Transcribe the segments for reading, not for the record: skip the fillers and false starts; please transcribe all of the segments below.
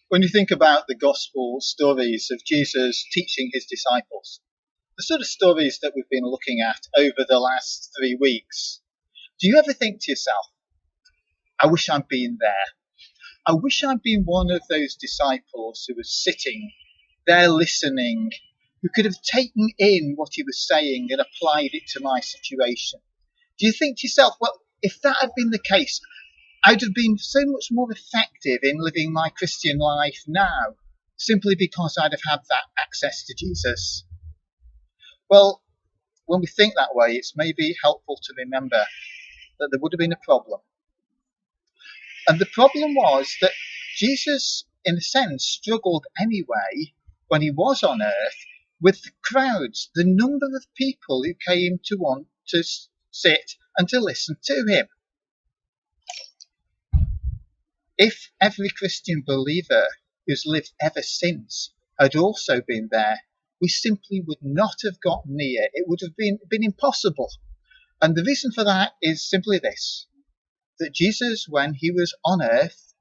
When you think about the gospel stories of Jesus teaching his disciples, the sort of stories that we've been looking at over the last 3 weeks, do you ever think to yourself, I wish I'd been there. I wish I'd been one of those disciples who was sitting there listening, who could have taken in what he was saying and applied it to my situation. Do you think to yourself, well, if that had been the case, I would have been so much more effective in living my Christian life now, simply because I'd have had that access to Jesus? Well, when we think that way, it's maybe helpful to remember that there would have been a problem. And the problem was that Jesus, in a sense, struggled anyway when he was on earth with the crowds, the number of people who came to want to sit and to listen to him. If every Christian believer who's lived ever since had also been there, we simply would not have got near. It would have been impossible. And the reason for that is simply this, that Jesus, when he was on earth,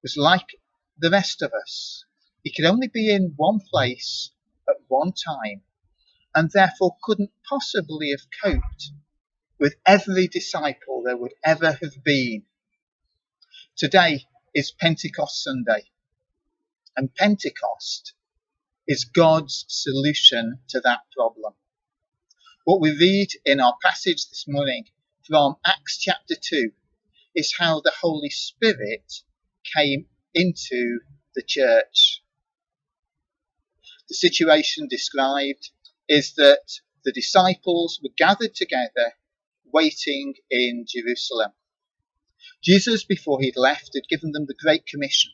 was like the rest of us. He could only be in one place at one time, and therefore couldn't possibly have coped with every disciple there would ever have been. Today is Pentecost Sunday, and Pentecost is God's solution to that problem. What we read in our passage this morning from Acts chapter 2 is how the Holy Spirit came into the church. The situation described is that the disciples were gathered together waiting in Jerusalem. Jesus, before he'd left, had given them the Great Commission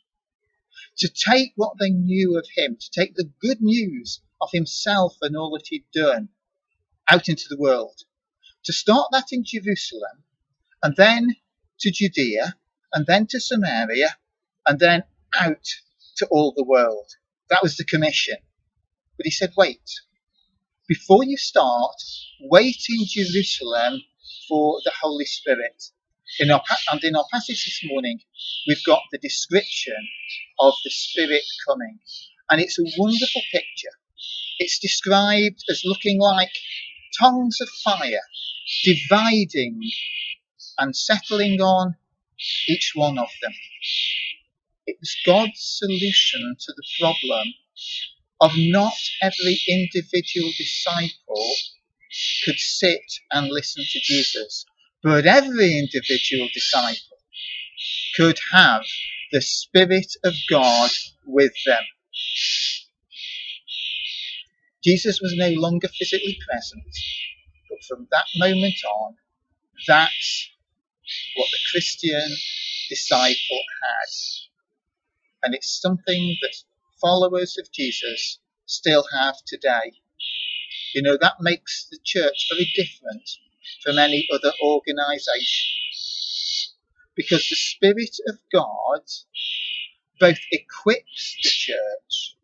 to take what they knew of him, to take the good news of himself and all that he'd done out into the world, to start that in Jerusalem, and then to Judea, and then to Samaria, and then out to all the world. That was the commission. But he said, wait, before you start, wait in Jerusalem for the Holy Spirit. In our passage this morning, we've got the description of the Spirit coming. And it's a wonderful picture. It's described as looking like tongues of fire, dividing and settling on each one of them. It was God's solution to the problem of not every individual disciple could sit and listen to Jesus, but every individual disciple could have the Spirit of God with them. Jesus was no longer physically present, but from that moment on, that's what the Christian disciple had. And it's something that followers of Jesus still have today. You know, that makes the church very different from any other organisation, because the Spirit of God both equips the church,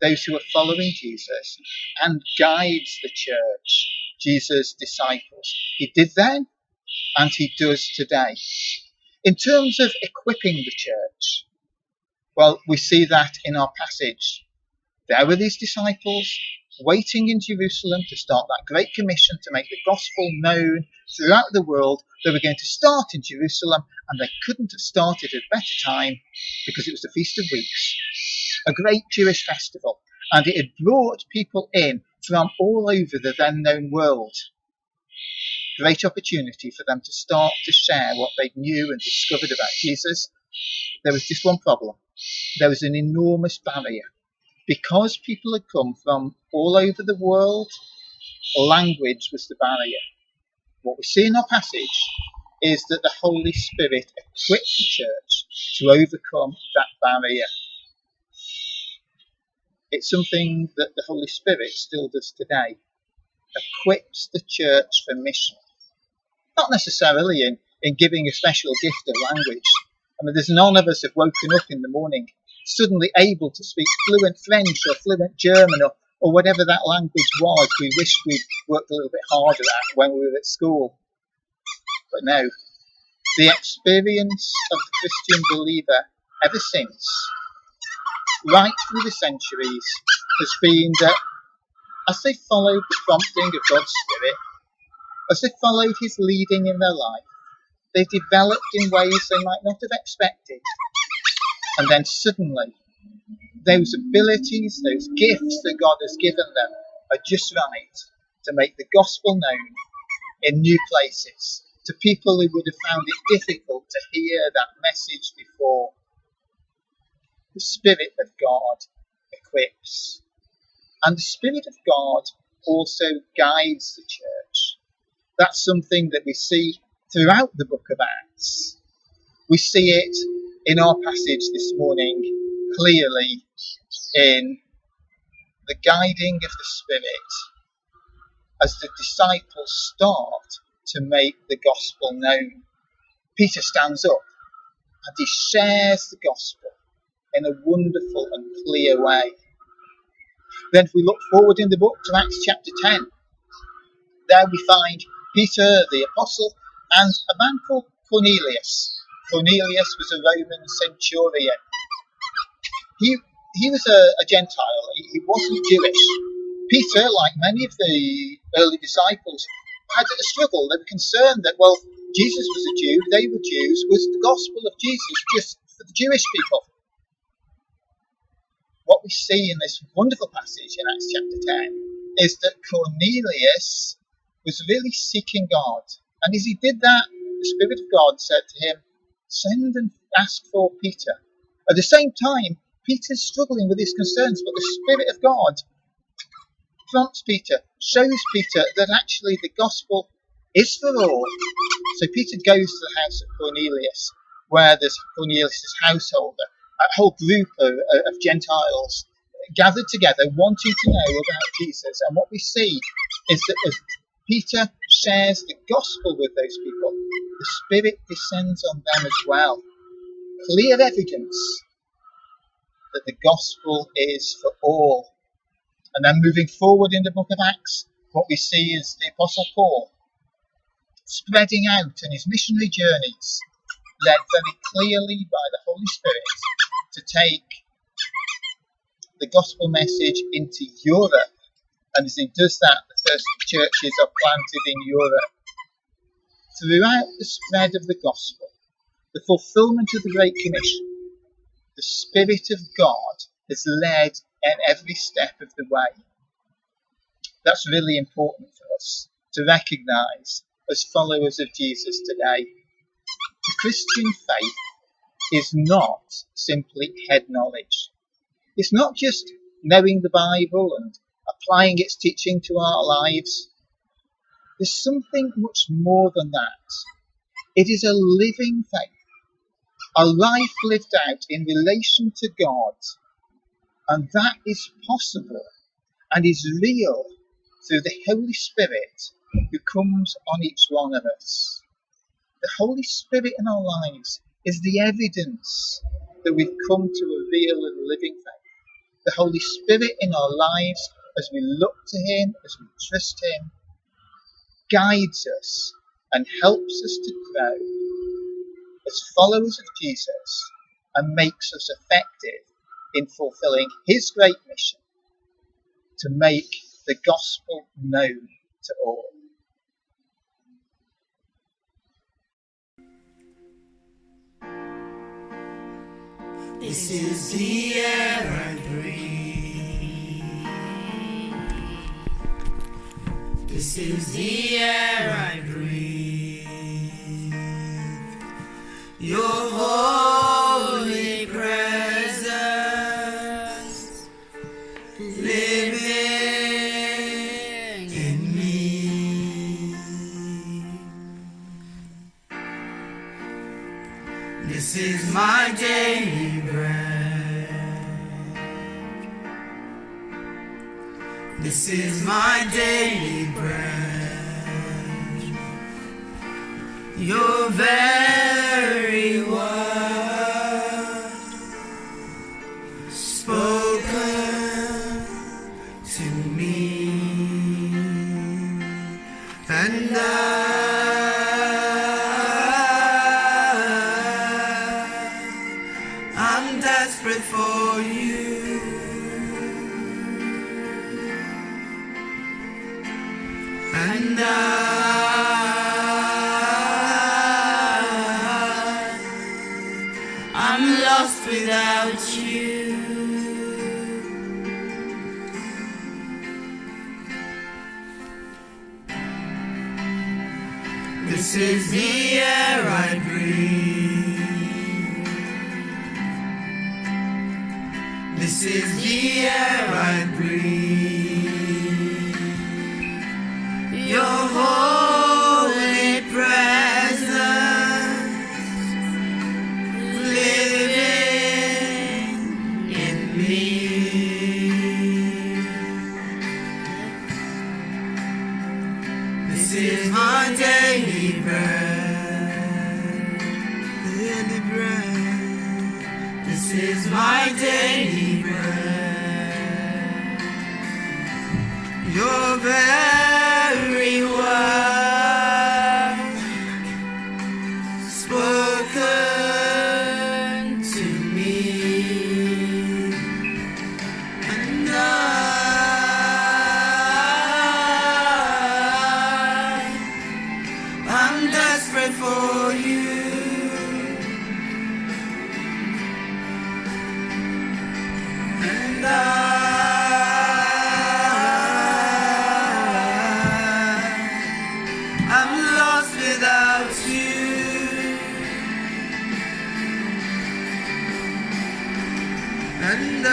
those who are following Jesus, and guides the church, Jesus' disciples. He did then, and he does today. In terms of equipping the church, well, we see that in our passage. There were these disciples waiting in Jerusalem to start that great commission to make the gospel known throughout the world. They were going to start in Jerusalem, and they couldn't have started at a better time because it was the Feast of Weeks, a great Jewish festival, and it had brought people in from all over the then known world. Great opportunity for them to start to share what they knew and discovered about Jesus. There was just one problem. There was an enormous barrier. Because people had come from all over the world, language was the barrier. What we see in our passage is that the Holy Spirit equipped the church to overcome that barrier. It's something that the Holy Spirit still does today. Equips the church for mission. Not necessarily in giving a special gift of language. I mean, there's none of us have woken up in the morning suddenly able to speak fluent French or fluent German or whatever that language was we wished we'd worked a little bit harder at when we were at school. But no, the experience of the Christian believer ever since right through the centuries has been that as they followed the prompting of God's Spirit, as they followed his leading in their life, they developed in ways they might not have expected. And then suddenly, those abilities, those gifts that God has given them are just right to make the gospel known in new places to people who would have found it difficult to hear that message before. The Spirit of God equips. And the Spirit of God also guides the church. That's something that we see throughout the book of Acts. We see it in our passage this morning clearly in the guiding of the Spirit as the disciples start to make the gospel known. Peter stands up and he shares the gospel in a wonderful and clear way. Then if we look forward in the book to Acts chapter 10, there we find Peter the apostle and a man called Cornelius. Cornelius was a Roman centurion. He was a Gentile. He wasn't Jewish. Peter, like many of the early disciples, had a struggle. They were concerned that, well, Jesus was a Jew, they were Jews. Was the gospel of Jesus just for the Jewish people? What we see in this wonderful passage in Acts chapter 10 is that Cornelius was really seeking God. And as he did that, the Spirit of God said to him, send and ask for Peter. At the same time, Peter's struggling with his concerns, but the Spirit of God prompts Peter, shows Peter that actually the gospel is for all. So Peter goes to the house of Cornelius, where there's Cornelius' household, a whole group of Gentiles gathered together wanting to know about Jesus. And what we see is that as Peter shares the gospel with those people, the Spirit descends on them as well. Clear evidence that the gospel is for all. And then moving forward in the book of Acts, what we see is the Apostle Paul spreading out in his missionary journeys, led very clearly by the Holy Spirit to take the gospel message into Europe. And as he does that, the first churches are planted in Europe. Throughout the spread of the gospel, the fulfillment of the Great Commission, the Spirit of God has led in every step of the way. That's really important for us to recognise as followers of Jesus today. The Christian faith is not simply head knowledge. It's not just knowing the Bible and applying its teaching to our lives. There's something much more than that. It is a living faith, a life lived out in relation to God. And that is possible and is real through the Holy Spirit who comes on each one of us. The Holy Spirit in our lives is the evidence that we've come to a real and living faith. The Holy Spirit in our lives, as we look to him, as we trust him, guides us and helps us to grow as followers of Jesus and makes us effective in fulfilling his great mission to make the gospel known to all. This is the air I breathe. This is the air I breathe. Your holy presence living in me. This is my daily bread. This is my daily bread. Your very word spoken to me, and I'm I'm desperate for you. And I'm lost without you. This is the air I breathe. This is the air I breathe. Your holy presence living in me. This is my daily bread, daily bread. This is my daily bread. Your very word spoken to me, and I'm desperate for you. And I'm lost without you. And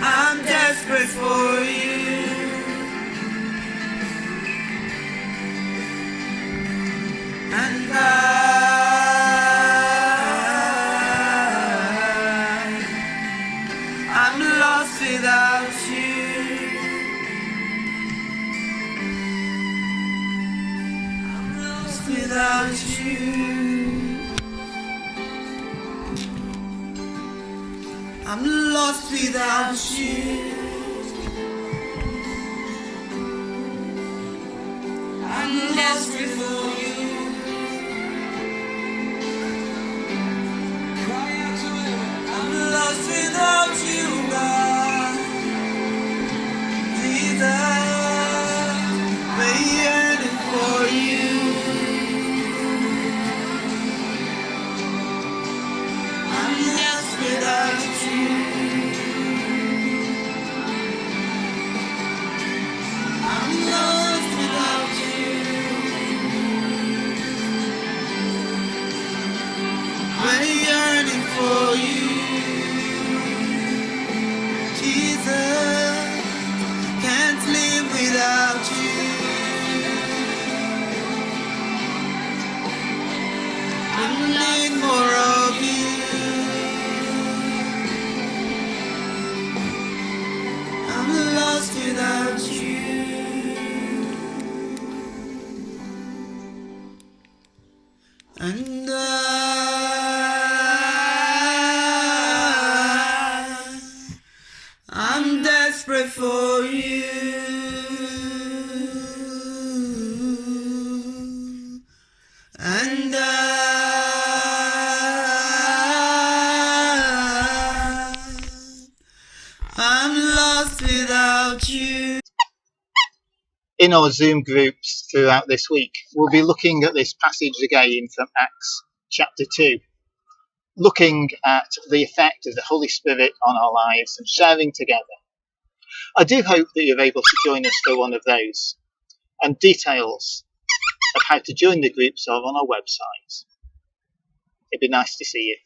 I'm desperate for you. And I'm lost without you. I'm lost without you. I'm lost without you. I'm lost before you. I'm lost without you, God. Jesus, we're yearning for you. I'm lost without you. I'm lost without you. We're yearning for you. Jesus, can't live without you. I need more of you. I'm lost without you. And I'm desperate for you. And I'm lost without you. In our Zoom groups throughout this week, we'll be looking at this passage again from Acts chapter 2, looking at the effect of the Holy Spirit on our lives and sharing together. I do hope that you're able to join us for one of those, and details of how to join the groups are on our website. It'd be nice to see you.